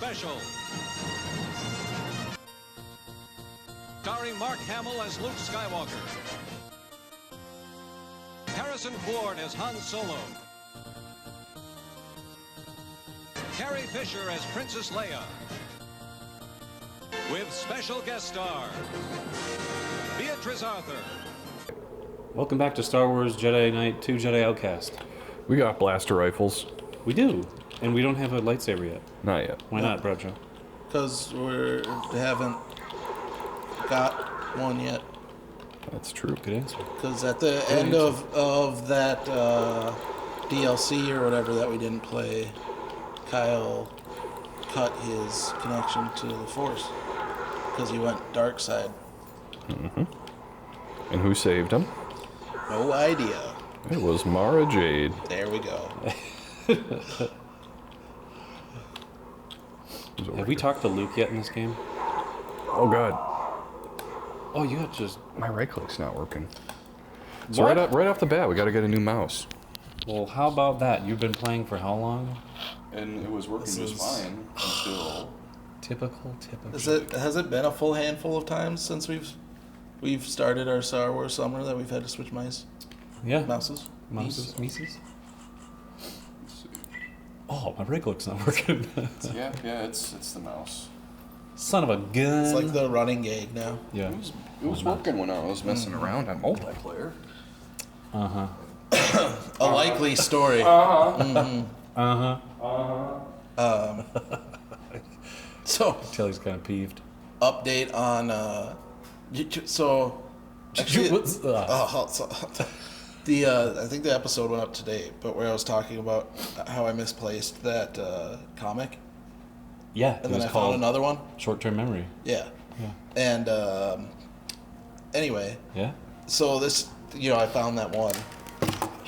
Special. Starring Mark Hamill as Luke Skywalker. Harrison Ford as Han Solo. Carrie Fisher as Princess Leia. With special guest star, Beatrice Arthur. Welcome back to Star Wars Jedi Knight 2 Jedi Outcast. We got blaster rifles. We do, and we don't have a lightsaber yet. Not yet. Why not, Bradshaw? Because we haven't got one yet. That's true. Good answer. Because at the end of that DLC or whatever that we didn't play, Kyle cut his connection to the Force because he went dark side. Mm-hmm. And who saved him? No idea. It was Mara Jade. There we go. Have we talked to Luke yet in this game? Oh God, Oh, you have just... my right click's not working. So What? right off the bat, we got to get a new mouse. Well, how about that? You've been playing for how long? And it was working just fine until. Typical. Has it been a full handful of times since we've started our Star Wars summer that we've had to switch Yeah. mouses? Mises? Oh, my rig looks not working. Yeah, it's the mouse. Son of a gun. It's like the running gag now. Yeah. It was working when I was messing around on multiplayer. Uh-huh. A likely story. Uh-huh. So, Tilly's kind of peeved. update on so actually, What's that? I think the episode went up today, but where I was talking about how I misplaced that comic, Yeah, it and then was I called found another one. Short-term memory. Yeah. Yeah. And anyway, Yeah? so this, I found that one.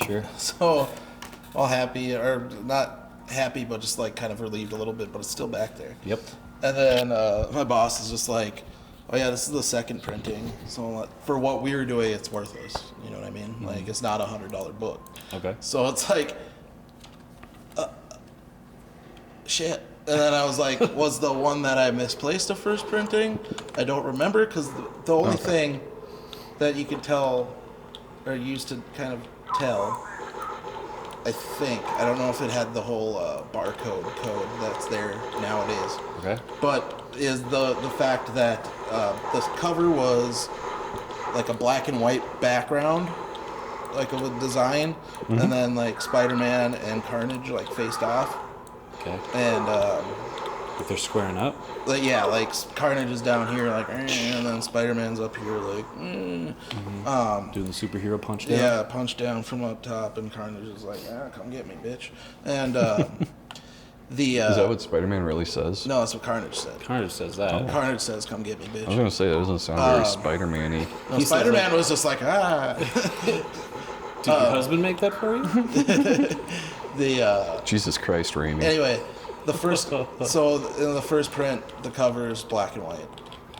Sure. So all happy, or not happy, but just like kind of relieved a little bit, but it's still back there. Yep. And then my boss is just like, oh yeah, this is the second printing, so for what we were doing, it's worthless. You know what I mean? Mm-hmm. Like, it's not $100 book. Okay. So it's like, shit. And then I was like, was the one that I misplaced a first printing? I don't remember, because the only thing that you could tell, or used to kind of tell, I think, I don't know if it had the whole barcode code that's there nowadays, Okay. but is the fact that the cover was like a black and white background, like of a design, and then like Spider-Man and Carnage like faced off, Okay. and If they're squaring up? like Carnage is down here like, and then Spider-Man's up here like, Doing the superhero punch down? yeah, punch down from up top, and Carnage is like, come get me, bitch. And Is that what Spider-Man really says? no, that's what Carnage said. Carnage says that. Carnage says, come get me, I was bitch. gonna say that doesn't sound very Spider-Man-y. No, He says, Spider-Man was just like, Did your husband make that for you? Jesus Christ, Raimi. Anyway, the first, so in the first print, the cover is black and white,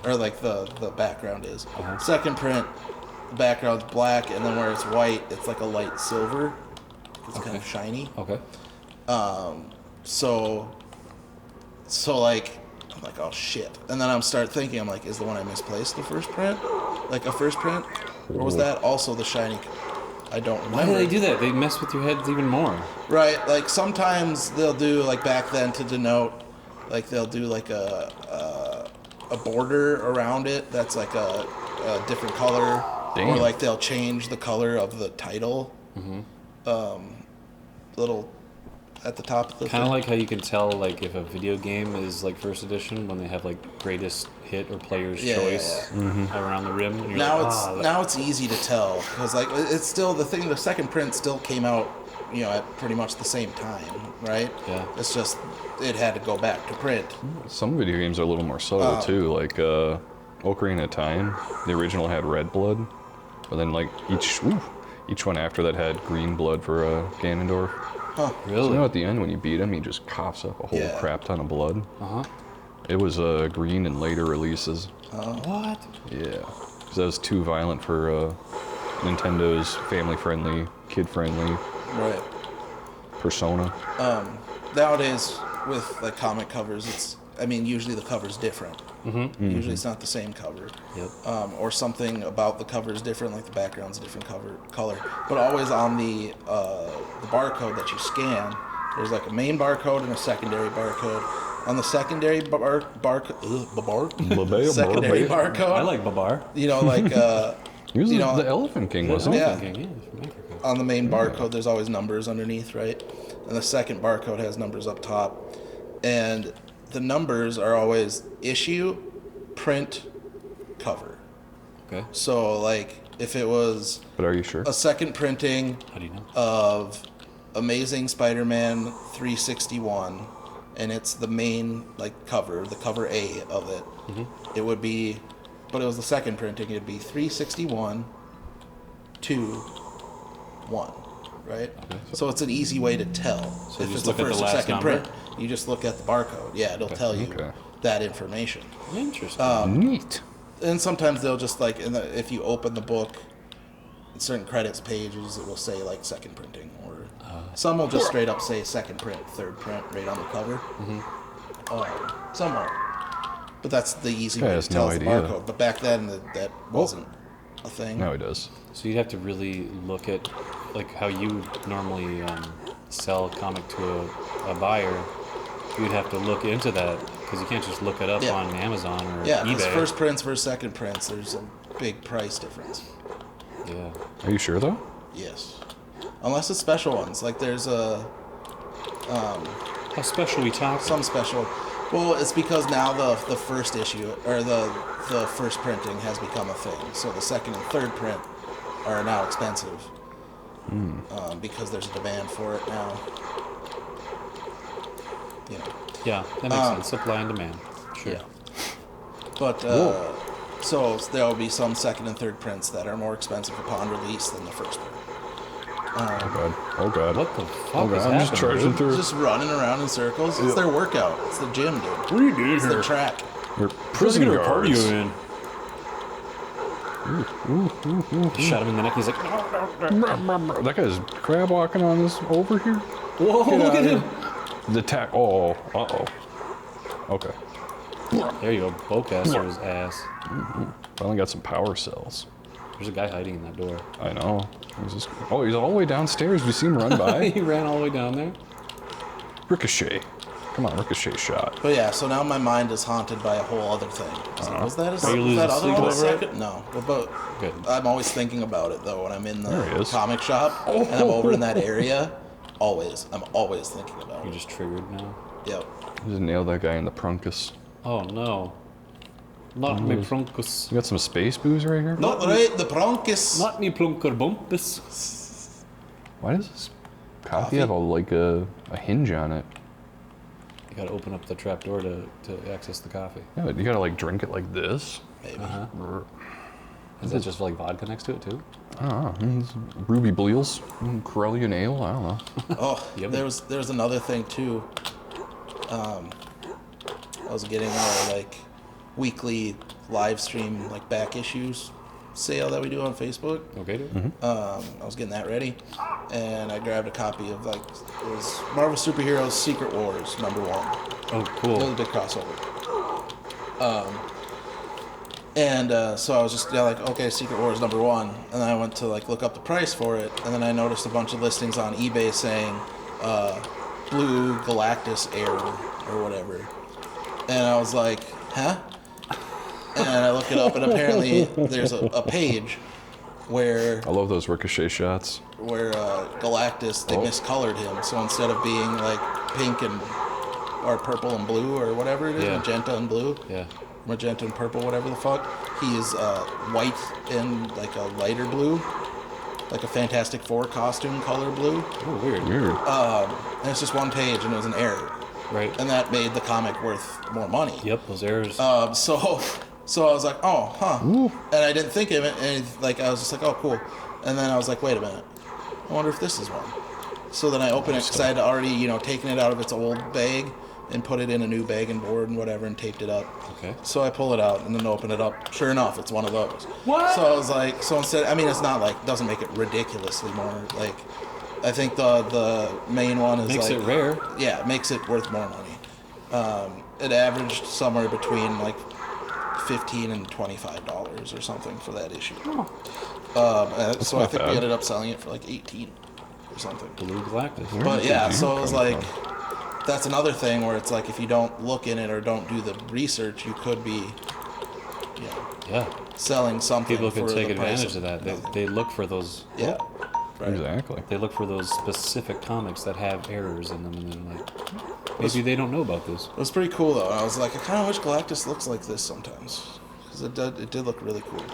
or like the background is. Second print, the background's black, and then where it's white, it's like a light silver. It's kind of shiny. Okay. So like, I'm like, oh shit. And then I'm start thinking, I'm like, is the one I misplaced the first print? Like a first print? Or was that also the shiny? I don't remember. Why do they do that? They mess with your heads even more. Right, like sometimes they'll do, like back then to denote, like they'll do like a border around it that's like a different color. Damn. Or like they'll change the color of the title. Little at the top of the Kind of like how you can tell, like, if a video game is like first edition when they have like greatest hit or player's choice around the rim. And you're now like, now it's easy to tell because like it's still the thing. The second print still came out, at pretty much the same time, right? Yeah. It's just it had to go back to print. Some video games are a little more subtle too, like Ocarina of Time. The original had red blood, but then like each one after that had green blood for Ganondorf. Huh. Really? So at the end when you beat him, he just coughs up a whole crap ton of blood. Uh-huh. It was green in later releases. What? Yeah, because that was too violent for Nintendo's family-friendly, kid-friendly Right. persona. Nowadays with like comic covers, I mean, usually the cover's different. Usually it's not the same cover. Yep. Or something about the cover is different, like the background's a different color. But always on the barcode that you scan, there's like a main barcode and a secondary barcode. On the secondary secondary barcode, I like Babar. you know, like He was you know, the Elephant King, wasn't he? Yeah. King, yeah, from Africa. on the main barcode, there's always numbers underneath, right? And the second barcode has numbers up top. And the numbers are always issue, print, cover. Okay. So, like, if it was But are you sure? a second printing How do you know? of Amazing Spider-Man 361, and it's the main, like, cover, the cover A of it, it would be, but it was the second printing, it'd be 361, 2, 1, right? Okay. So it's an easy way to tell. So If you it's just look the at the first or last second number? print, you just look at the barcode. Yeah, it'll tell you Okay. that information. Interesting. Neat. And sometimes they'll just, like, if you open the book, in certain credits pages, it will say, like, second printing, or some will just straight up say second print, third print, right on the cover. Some won't. But that's the easy Yeah, way has to tell no it's the idea. barcode. But back then, that wasn't a thing. Now he does. So you'd have to really look at, like, how you normally sell a comic to a buyer. You'd have to look into that, because you can't just look it up Yeah. on Amazon or Yeah, because eBay. first prints versus second prints, there's a big price difference. Yeah. Are you sure though? Yes. Unless it's special ones. Like, there's How special we talk? some special. Well, it's because now the first issue, or the first printing has become a thing. So the second and third print are now expensive. Because there's a demand for it now. You know. Yeah, that makes sense. Supply and demand. Sure. Yeah. But so there will be some second and third prints that are more expensive upon release than the first print. Oh god. Oh god. What the fuck Oh is god. I'm happening? just charging dude? through. Just running around in circles. It's their workout. It's the gym, dude. What are you doing It's here? their track. Your Where's prison gonna party you guards. in? He shot him in the neck. He's like, no. That guy's crab walking on this over here. Whoa, Get look out at of him. here. The tack. Oh. Uh-oh. Okay. There you go. Bowcaster's ass. Finally got some power cells. There's a guy hiding in that door. I know. He's all the way downstairs. We see him run by. He ran all the way down there. Ricochet. Come on, Ricochet shot. But yeah, so now my mind is haunted by a whole other thing. Was that Are you was that losing other sleep one a over it? second? No. But Good. I'm always thinking about it though when I'm in There he the is. comic shop and I'm over in that area. I'm always thinking about You're it. just triggered now. Yep. Just nailed that guy in the prunkus. Oh no. Not me plunkus. You got some space booze right here? Not right, the Broncos. Not me plunker bumpus. Why does this coffee have a hinge on it? You gotta open up the trap door to access the coffee. Yeah, but you gotta like drink it like this. Maybe. Brr. Is that just like vodka next to it too? I don't know. Ruby Bleals, Corellian Ale. I don't know. Oh, Yummy. there was another thing too. I was getting our like weekly live stream like back issues sale that we do on Facebook. Okay, dude. I was getting that ready, and I grabbed a copy of like it was Marvel Superheroes Secret Wars #1. Oh, It was cool. a big crossover. So I was just like, okay, Secret Wars #1, and then I went to like look up the price for it, and then I noticed a bunch of listings on eBay saying Blue Galactus error or whatever, and I was like, huh? And I look it up, and apparently there's a page where I love those Ricochet shots. Galactus, they miscolored him, so instead of being like pink and or purple and blue or whatever it is, Yeah. magenta and blue, Yeah. magenta and purple, whatever the fuck, he is white and like a lighter blue, like a Fantastic Four costume color blue, Oh, weird. Weird. and it's just one page and it was an error, Right. and that made the comic worth more money. Yep, those errors. So I was like, oh, huh. And I didn't think of it, and like I was just like, oh, cool. And then I was like, wait a minute, I wonder if this is one. So then I opened it because I had already, taken it out of its old bag and put it in a new bag and board and whatever and taped it up. Okay. So I pull it out and then open it up. Sure enough, it's one of those. What? So I was like, so instead, I mean, it's not like, doesn't make it ridiculously more. Like, I think the main one is Makes like, it rare. yeah, it makes it worth more money. it averaged somewhere between like $15 and $25 or something for that issue. So I think we ended up selling it for like 18 or something. Blue Galactus. But yeah, so it was like, that's another thing where it's like if you don't look in it or don't do the research, you could be, selling something. People can for take the price advantage of that. They look for those. Yeah. Right. Exactly. They look for those specific comics that have errors in them, and then like maybe they don't know about this. It was pretty cool though. I was like, I kind of wish Galactus looks like this sometimes, because it did look really cool.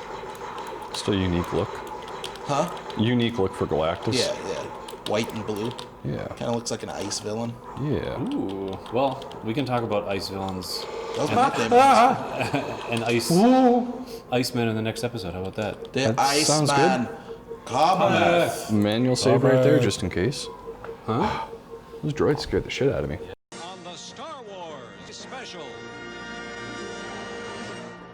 Still unique look. Huh? Unique look for Galactus. Yeah. White and blue. Yeah. Kind of looks like an ice villain. Yeah. Ooh. Well, we can talk about ice villains That was my thing. and Iceman in the next episode. How about that? The That sounds Iceman. Cometh. Manual save right there, just in case. Huh? Those droids scared the shit out of me. On the Star Wars special.